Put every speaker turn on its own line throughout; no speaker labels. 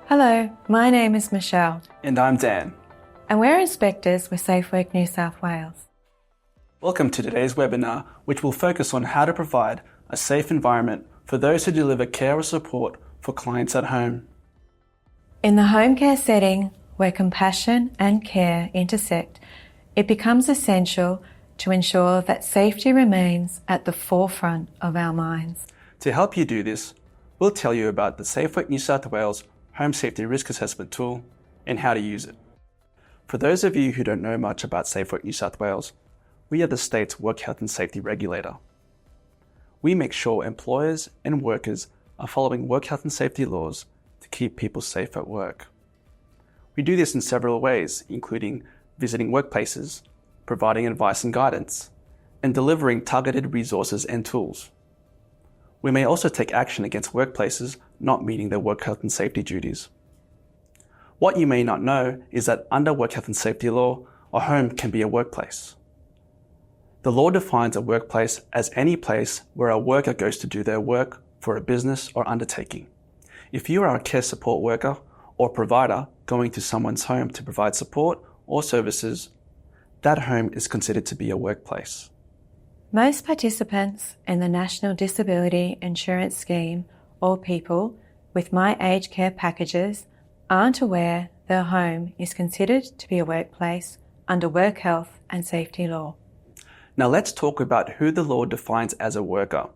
Hello, my name is Michelle.
And I'm Dan.
And we're inspectors with SafeWork New South Wales.
Welcome to today's webinar, which will focus on how to provide a safe environment for those who deliver care or support for clients at home.
In the home care setting, where compassion and care intersect, it becomes essential to ensure that safety remains at the forefront of our minds.
To help you do this, we'll tell you about the SafeWork New South Wales Home Safety Risk Assessment tool and how to use it. For those of you who don't know much about SafeWork New South Wales, we are the state's work health and safety regulator. We make sure employers and workers are following work health and safety laws to keep people safe at work. We do this in several ways, including visiting workplaces, providing advice and guidance, and delivering targeted resources and tools. We may also take action against workplaces not meeting their work health and safety duties. What you may not know is that under work health and safety law, a home can be a workplace. The law defines a workplace as any place where a worker goes to do their work for a business or undertaking. If you are a care support worker or provider going to someone's home to provide support or services, that home is considered to be a workplace.
Most participants in the National Disability Insurance Scheme, or people with My Aged Care packages, aren't aware their home is considered to be a workplace under work health and safety law.
Now let's talk about who the law defines as a worker.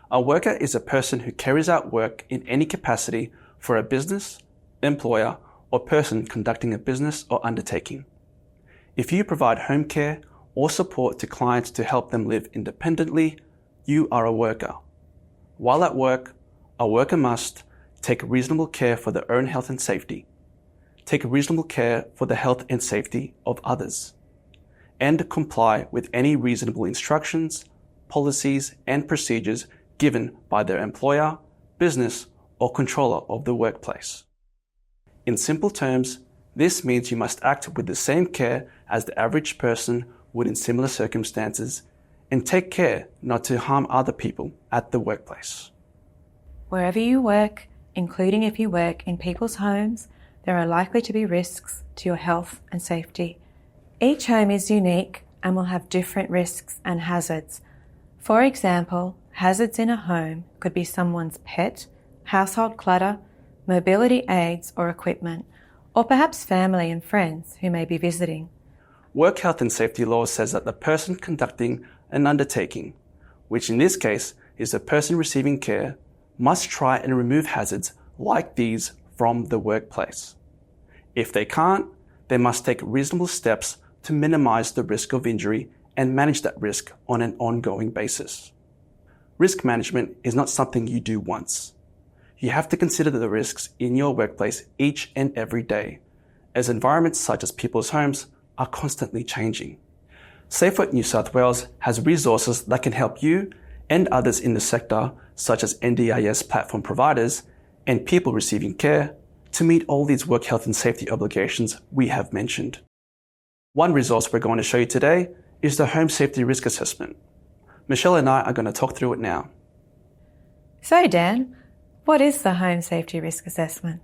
A worker is a person who carries out work in any capacity for a business, employer, or person conducting a business or undertaking. If you provide home care or support to clients to help them live independently, you are a worker. While at work, a worker must take reasonable care for their own health and safety, take reasonable care for the health and safety of others, and comply with any reasonable instructions, policies, and procedures given by their employer, business, or controller of the workplace. In simple terms, this means you must act with the same care as the average person would in similar circumstances and take care not to harm other people at the workplace.
Wherever you work, including if you work in people's homes, there are likely to be risks to your health and safety. Each home is unique and will have different risks and hazards. For example, hazards in a home could be someone's pet, household clutter, mobility aids or equipment, or perhaps family and friends who may be visiting.
Work health and safety law says that the person conducting an undertaking, which in this case is the person receiving care, must try and remove hazards like these from the workplace. If they can't, they must take reasonable steps to minimize the risk of injury and manage that risk on an ongoing basis. Risk management is not something you do once. You have to consider the risks in your workplace each and every day, as environments such as people's homes are constantly changing. SafeWork New South Wales has resources that can help you and others in the sector, such as NDIS platform providers and people receiving care, to meet all these work health and safety obligations we have mentioned. One resource we're going to show you today is the Home Safety Risk Assessment. Michelle and I are going to talk through it now.
So Dan, what is the Home Safety Risk Assessment?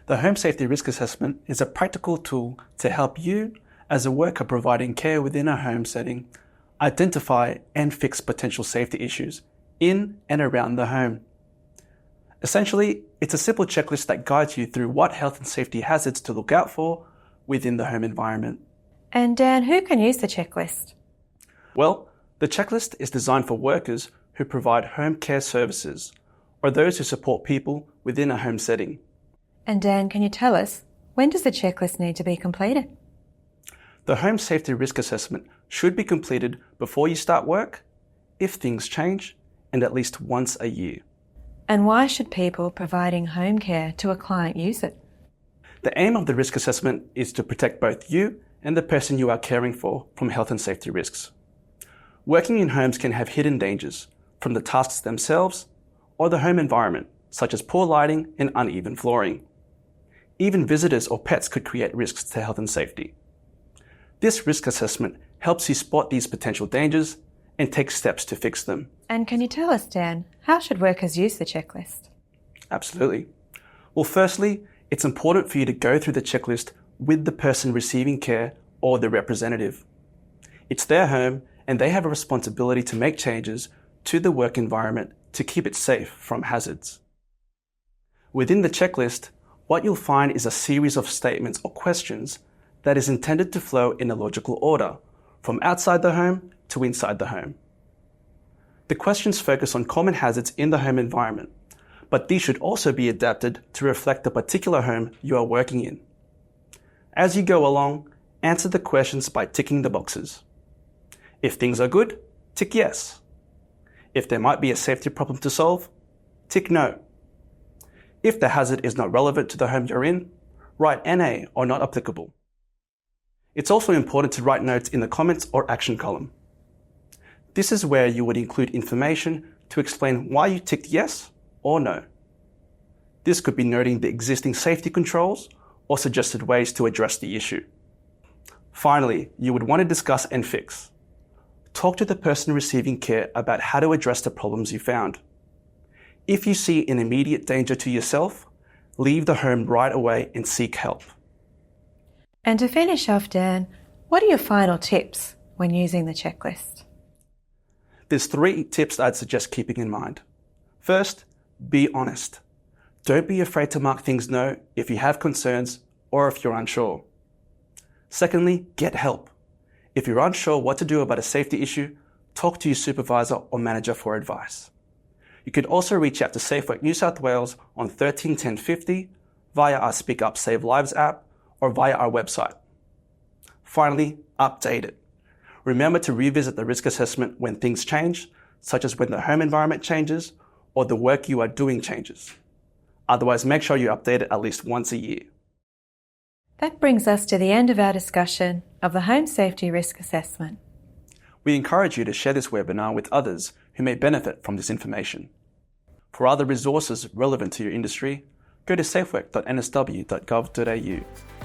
The Home Safety Risk Assessment is a practical tool to help you, as a worker providing care within a home setting, identify and fix potential safety issues in and around the home. Essentially, it's a simple checklist that guides you through what health and safety hazards to look out for within the home environment.
And Dan, who can use the checklist?
Well, the checklist is designed for workers who provide home care services or those who support people within a home setting.
And Dan, can you tell us, when does the checklist need to be completed?
The Home Safety Risk Assessment should be completed before you start work, if things change, and at least once a year.
And why should people providing home care to a client use it?
The aim of the risk assessment is to protect both you and the person you are caring for from health and safety risks. Working in homes can have hidden dangers from the tasks themselves or the home environment, such as poor lighting and uneven flooring. Even visitors or pets could create risks to health and safety. This risk assessment helps you spot these potential dangers and take steps to fix them.
And can you tell us, Dan, how should workers use the checklist?
Absolutely. Well, firstly, it's important for you to go through the checklist with the person receiving care or the representative. It's their home and they have a responsibility to make changes to the work environment to keep it safe from hazards. Within the checklist, what you'll find is a series of statements or questions that is intended to flow in a logical order, from outside the home to inside the home. The questions focus on common hazards in the home environment, but these should also be adapted to reflect the particular home you are working in. As you go along, answer the questions by ticking the boxes. If things are good, tick yes. If there might be a safety problem to solve, tick no. If the hazard is not relevant to the home you're in, write NA or not applicable. It's also important to write notes in the comments or action column. This is where you would include information to explain why you ticked yes or no. This could be noting the existing safety controls or suggested ways to address the issue. Finally, you would want to discuss and fix. Talk to the person receiving care about how to address the problems you found. If you see an immediate danger to yourself, leave the home right away and seek help.
And to finish off, Dan, what are your final tips when using the checklist?
There's 3 tips I'd suggest keeping in mind. First, be honest. Don't be afraid to mark things no if you have concerns or if you're unsure. Secondly, get help. If you're unsure what to do about a safety issue, talk to your supervisor or manager for advice. You could also reach out to SafeWork New South Wales on 13 10 50 via our Speak Up Save Lives app or via our website. Finally, update it. Remember to revisit the risk assessment when things change, such as when the home environment changes or the work you are doing changes. Otherwise, make sure you update it at least once a year.
That brings us to the end of our discussion of the Home Safety Risk Assessment.
We encourage you to share this webinar with others who may benefit from this information. For other resources relevant to your industry, go to safework.nsw.gov.au.